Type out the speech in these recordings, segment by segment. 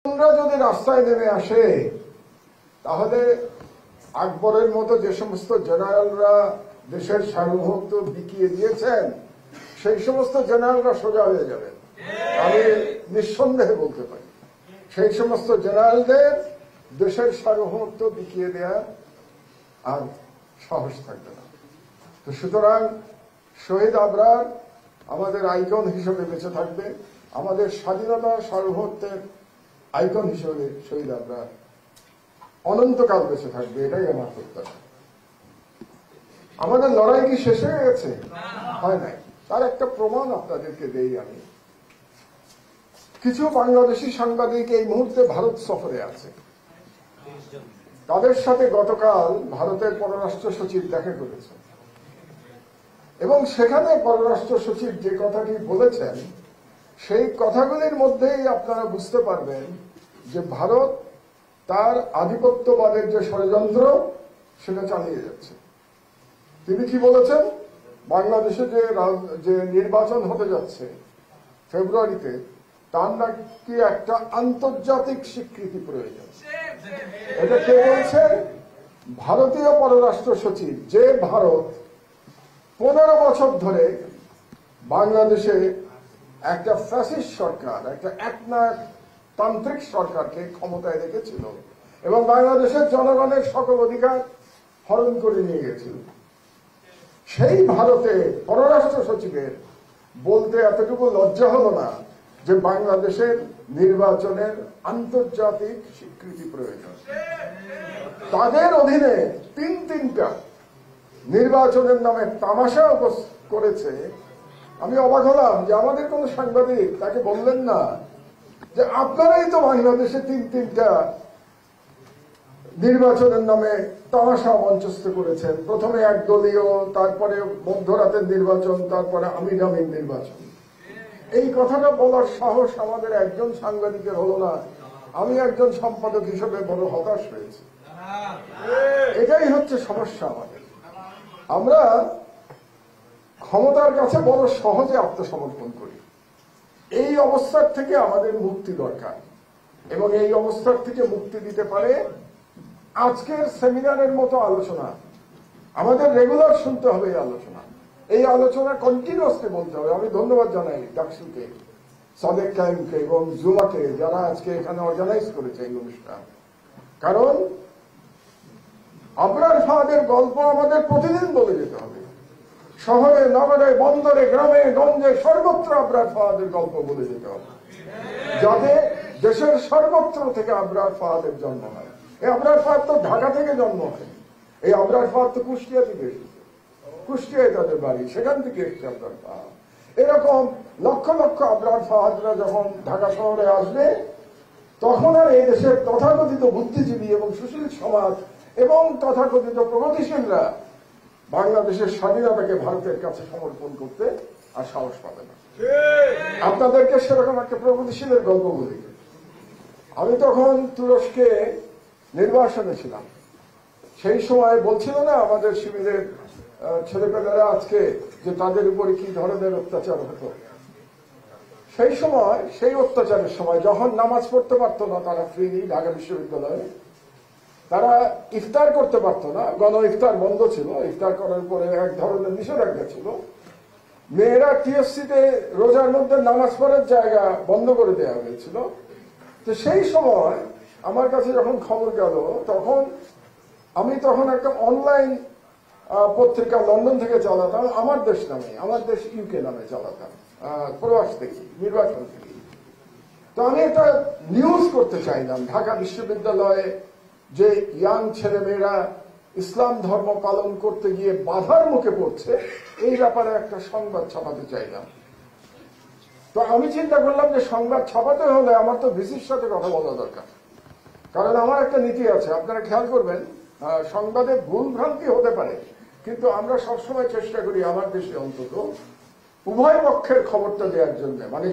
যদি রাস্তায় নেমে আসে তাহলে আকবরের মতো যে সমস্ত জেনারেলরা দেশের সার্বভৌমত্ব বিকিয়ে দিয়েছেন সেই সমস্ত জেনারেলরা সোজা হয়ে যাবেন। আমি নিঃসন্দেহে বলতে পারি সেই সমস্ত জেনারেলদের দেশের সার্বভৌমত্ব বিকিয়ে দেওয়া আর সাহস থাকবে না। তো সুতরাং শহীদ আবরার আমাদের আইকন হিসেবে বেঁচে থাকবে, আমাদের স্বাধীনতা সার্বভৌমত্বের আইকন হিসেবে শহীদ আবরার অনন্তকাল বেঁচে থাকবে, এটাই আমার প্রত্যাশা। আমাদের লড়াই কি শেষ হয়ে গেছে? হয় নাই। তার একটা প্রমাণ আপনাদেরকে দেই আমি। কিছু বাংলাদেশি সাংবাদিক এই মুহূর্তে ভারত সফরে আছে। তাদের সাথে গতকাল ভারতের পররাষ্ট্র সচিব দেখা করেছেন এবং সেখানে পররাষ্ট্র সচিব যে কথাটি বলেছেন সেই কথাগুলির মধ্যেই আপনারা বুঝতে পারবেন যে ভারত তার আধিপত্যবাদের যে ষড়যন্ত্র সেটা চালিয়ে যাচ্ছে। তিনি কি বলেছেন? বাংলাদেশে যে নির্বাচন হতে যাচ্ছে ফেব্রুয়ারিতে, তার নাকি একটা আন্তর্জাতিক স্বীকৃতি প্রয়োজন। এটা কে বলছে? ভারতীয় পররাষ্ট্র সচিব, যে ভারত 15 বছর ধরে বাংলাদেশে একটা ফ্যাসিস্ট সরকার, একটা একনায়কতান্ত্রিক সরকারকে ক্ষমতায় রেখেছিল এবং বাংলাদেশের জনগণের সকল অধিকার হরণ করে নিয়ে গেছিল। সেই ভারতে পররাষ্ট্র সচিবের বলতে এতটুকু লজ্জা হলো না যে বাংলাদেশের নির্বাচনের আন্তর্জাতিক স্বীকৃতি প্রয়োজন। তাদের অধীনে তিনটা নির্বাচনের নামে তামাশা করেছে। আমি অবাক হলাম যে আমাদের কোন সাংবাদিক তাকে বললেন না যে আপনারাই তো বাংলাদেশে তিনটা নির্বাচনের নামে তামাশা মঞ্চস্থ করেছেন। প্রথমে একদলীয়, তারপরে মধ্যরাতের নির্বাচন, তারপরে আমির নির্বাচন। এই কথাটা বলার সাহস আমাদের একজন সাংবাদিকের হলো না। আমি একজন সম্পাদক হিসেবে বড় হতাশ হয়েছি। এটাই হচ্ছে সমস্যা আমাদের। আমরা ক্ষমতার কাছে বড় সহজে আত্মসমর্পণ করি। এই অবস্থার থেকে আমাদের মুক্তি দরকার এবং এই অবস্থার থেকে মুক্তি দিতে পারে আজকের সেমিনারের মতো আলোচনা। আমাদের রেগুলার শুনতে হবে এই আলোচনা। এই আলোচনা কন্টিনিউয়াসলি বলতে হবে। আমি ধন্যবাদ জানাই ডাকসুকে, সাদেক কাইমকে এবং জুমাকে যারা আজকে এখানে অর্গানাইজ করেছে এই অনুষ্ঠান। কারণ আবরার ফাহাদের গল্প আমাদের প্রতিদিন বলে যেতে হবে। শহরে, নগরে, বন্দরে, গ্রামে, গঞ্জে সর্বত্র আবরার ফাহাদের গল্প বলে যেতে হবে, যাতে দেশের সর্বত্র থেকে আবরার ফাহাদের জন্ম হয়। এই আবরার ফাহাদ তো ঢাকা থেকে জন্ম হয়, এই আবরার ফাহাদ তো কুষ্টিয়া থেকে এসেছে। কুষ্টিয়ায় তাদের বাড়ি, সেখান থেকে এসছে আবরার ফাহাদ। এরকম লক্ষ লক্ষ আবরার ফাহাদরা যখন ঢাকা শহরে আসবে তখন আর এই দেশের তথাকথিত বুদ্ধিজীবী এবং সুশীল সমাজ এবং তথাকথিত প্রগতিশীলরা বাংলাদেশের স্বাধীনতাকে ভারতের কাছে সমর্পণ করতে আর সাহস পাবে না। আপনাদেরকে সেরকম একটা প্রগতিশীলের গল্প বলি। আমি তখন তুরস্কে নির্বাসনে ছিলাম। সেই সময় বলছিল না আমাদের শিবিরের ছেলেপেলেরা আজকে যে তাদের উপরে কি ধরনের অত্যাচার হতো। সেই সময়, সেই অত্যাচারের সময় যখন নামাজ পড়তে পারতো না তারা ফ্রিলি ঢাকা বিশ্ববিদ্যালয়ে, তারা ইফতার করতে পারতো না, গণ ইফতার বন্ধ ছিল, ইফতার করার পরে এক ধরনের নিষেধাজ্ঞা ছিল। মেয়েরা টিএফসিতে রোজার মধ্যে নামাজ পড়ার জায়গা বন্ধ করে দেওয়া হয়েছিল। তো সেই সময় আমার কাছে যখন খবর গেল আমি তখন একটা অনলাইন পত্রিকা লন্ডন থেকে চালাতাম, আমার দেশ নামে, আমার দেশ ইউকে নামে চালাতাম, প্রবাস থেকে, নির্বাচন থেকে। তো আমি একটা নিউজ করতে চাইলাম ঢাকা বিশ্ববিদ্যালয়ে যে ইয়াং ছেলেমেয়েরা ইসলাম ধর্ম পালন করতে গিয়ে বাধার মুখে পড়ছে, এই ব্যাপারে একটা সংবাদ ছাপাতে চাইলাম। তো আমি চিন্তা করলাম যে সংবাদ ছাপাতে হলে আমার তো ভিসির সাথে কথা বলা দরকার। কারণ আমার একটা নীতি আছে, আপনারা খেয়াল করবেন, সংবাদে ভুল ভ্রান্তি হতে পারে, কিন্তু আমরা সবসময় চেষ্টা করি আমার দেশে অন্তত উভয় পক্ষের খবরটা দেওয়ার জন্য। মানে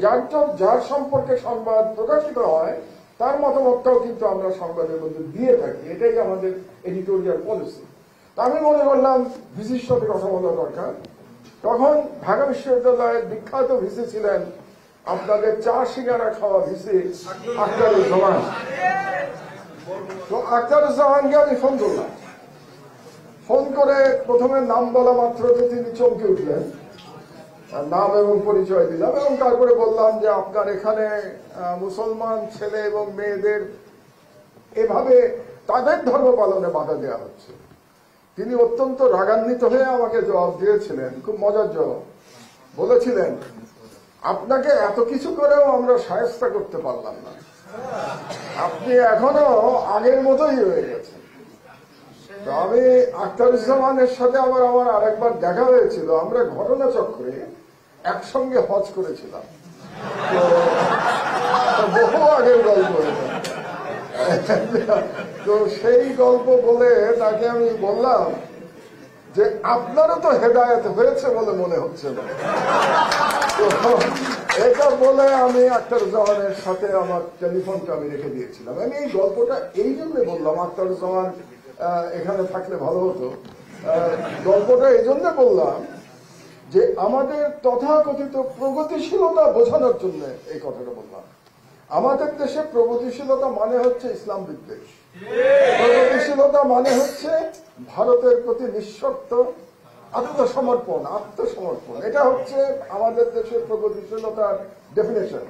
যার সম্পর্কে সংবাদ প্রকাশিত হয় তার মতামতটাও কিন্তু আমরা সংবাদের মধ্যে দিয়ে থাকি। এটাই আমাদের এডিটোরিয়াল পলিসি। তা আমি মনে করলাম ভিসির সাথে কথা বলা দরকার। তখন ঢাকা বিশ্ববিদ্যালয়ের বিখ্যাত ভিসি ছিলেন আপনাদের চা সিঙ্গারা খাওয়া দিছে আখতারুজ্জামান। তো আখতারুজ্জামানকে আমি ফোন করলাম। ফোন করে প্রথমে নাম বলা মাত্র তিনি চমকে উঠলেন, নাম এবং পরিচয় দিলাম এবং তারপরে বললাম যে আপনার এখানে মুসলমান ছেলে এবং মেয়েদের এভাবে তাদের ধর্ম পালনে বাধা দেওয়া হচ্ছে। তিনি অত্যন্ত রাগান্বিত হয়ে আমাকে জবাব দিয়েছিলেন, খুব মজার জবাব। বলেছিলেন, আপনাকে এত কিছু করেও আমরা শায়েস্তা করতে পারলাম না, আপনি এখনো আগের মতোই রয়ে গেছেন। তো আমি আখতারুজ্জামানের সাথে আমার আরেকবার দেখা হয়েছিল, আমরা ঘটনাচক্রে একসঙ্গে হজ করেছিলাম। তো বহু আগের গল্প। তো সেই গল্প বলে তাকে আমি বললাম যে আপনারও তো হেদায়েত হয়েছে বলে মনে হচ্ছে না। তো এটা বলে আমি আখতারুজ্জামানের সাথে আমার টেলিফোনটা আমি রেখে দিয়েছিলাম। আমি এই গল্পটা এই জন্য বললাম, আখতারুজ্জামান এখানে থাকলে ভালো হতো। গল্পটা এই জন্য বললাম যে আমাদের তথাকথিত প্রগতিশীলতা বোঝানোর জন্য এই কথাটা বললাম। আমাদের দেশে প্রগতিশীলতা মানে হচ্ছে ইসলাম বিদ্বেষ, প্রগতিশীলতা মানে হচ্ছে ভারতের প্রতি নিঃশর্ত আত্মসমর্পণ। এটা হচ্ছে আমাদের দেশের প্রগতিশীলতার ডেফিনেশন।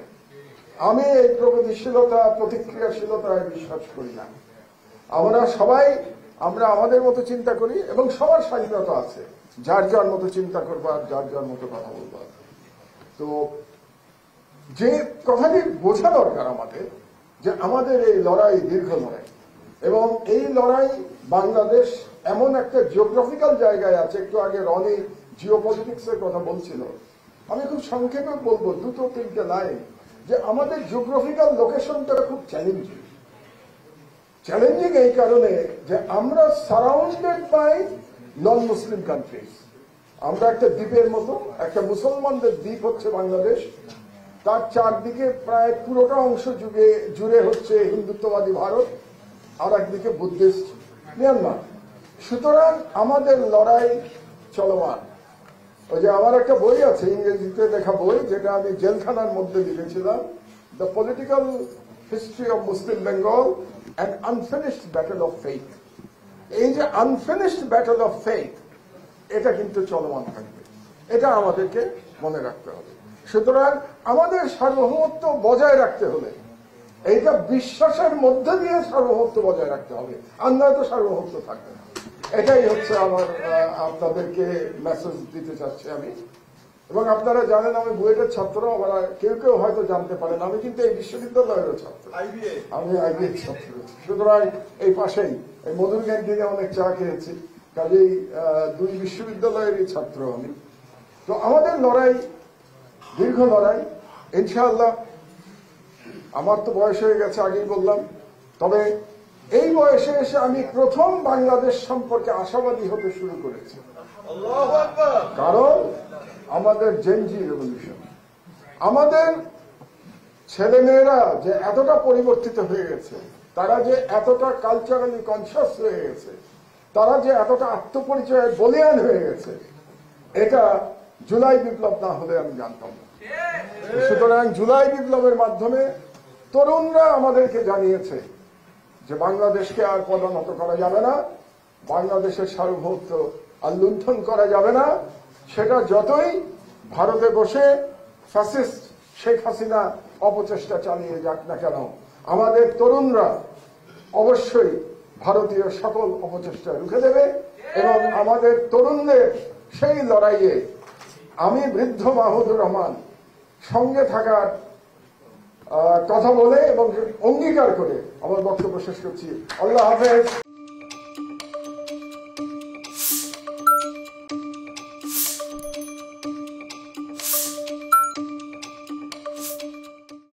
আমি এই প্রগতিশীলতা প্রতিক্রিয়াশীলতায় বিশ্বাস করি না। আমরা আমাদের মতো চিন্তা করি এবং সবার স্বাধীনতা আছে, যার যার মতো চিন্তা করবার, যার যার মতো কথা বলবার। তো যে কথাটি বোঝা দরকার আমাদের, যে আমাদের এই লড়াই দীর্ঘ লড়াই, এবং এই লড়াই বাংলাদেশ এমন একটা জিওগ্রাফিক্যাল জায়গায় আছে। একটু আগে রনি জিওপলিটিক্স এর কথা বলছিল, আমি খুব সংক্ষেপে বলবো, দুটো তিনটে লাইন, যে আমাদের জিওগ্রাফিক্যাল লোকেশনটা খুব চ্যালেঞ্জিং। এই কারণে যে আমরা surrounded by non Muslim countries. আমরা একটা দ্বীপের মতো, একটা মুসলমানদের দ্বীপ হচ্ছে বাংলাদেশ, তার চারদিকে প্রায় পুরোটা অংশ জুড়ে হচ্ছে হিন্দুত্ববাদী ভারত, আর একদিকে বুদ্ধিস্ট মিয়ানমার। সুতরাং আমাদের লড়াই চলমান। ওই যে আমার একটা বই আছে, ইংরেজিতে লেখা বই, যেটা আমি জেলখানার মধ্যে লিখেছিলাম, the political history of Muslim Bengal and unfinished battle of faith. এই যে আনফিনিশড ব্যাটল অফ ফেইথ, এটা কিন্তু চলমান থাকবে, এটা আমাদেরকে মনে রাখতে হবে। সুতরাং আমাদের সার্বভৌমত্ব বজায় রাখতে হলে এইটা বিশ্বাসের মধ্যে দিয়ে সার্বভৌমত্ব বজায় রাখতে হবে, আর নয়তো সার্বভৌমত্ব থাকবে না। এটাই হচ্ছে আমার আপনাদেরকে মেসেজ দিতে চাচ্ছি আমি। এবং আপনারা জানেন আমি বুয়েটের ছাত্র, আবার কেউ কেউ হয়তো জানতে পারেন আমি কিন্তু এই বিশ্ববিদ্যালয়েরও ছাত্র, আমি আইবিএর ছাত্র। সুতরাং এই পাশেই এই মধুর ক্যান্টিনে অনেক চা খেয়েছি, কাজেই দুই বিশ্ববিদ্যালয়েরই ছাত্র আমি। তো আমাদের লড়াই দীর্ঘ লড়াই, ইনশাআল্লাহ। আমার তো বয়স হয়ে গেছে, আগেই বললাম, তবে এই বয়সে এসে আমি প্রথম বাংলাদেশ সম্পর্কে আশাবাদী হতে শুরু করেছি। কারণ আমাদের জেনজি রেভলিউশন, আমাদের ছেলেমেয়েরা যে এতটা পরিবর্তিত হয়ে গেছে, তারা যে এতটা কালচারালি কনসিয়াস হয়ে গেছে, তারা যে এতটা আত্মপরিচয়ের বলিয়ান হয়ে গেছে, এটা জুলাই বিপ্লব না হলে আমি জানতাম না। সুতরাং জুলাই বিপ্লবের মাধ্যমে তরুণরা আমাদেরকে জানিয়েছে যে বাংলাদেশকে আর পদোন্নত করা যাবে না, বাংলাদেশের সার্বভৌমত্ব আর লুণ্ঠন করা যাবে না। সেটা যতই ভারতে বসে ফ্যাসিস্ট শেখ হাসিনা অপচেষ্টা চালিয়ে যাক না কেন, আমাদের তরুণরা অবশ্যই ভারতীয় সকল অপচেষ্টা রুখে দেবে। এবং আমাদের তরুণদের সেই লড়াইয়ে আমি বৃদ্ধ মাহমুদুর রহমান সঙ্গে থাকার কথা বলে এবং অঙ্গীকার করে আমার বক্তব্য শেষ করছি। আল্লাহ হাফেজ।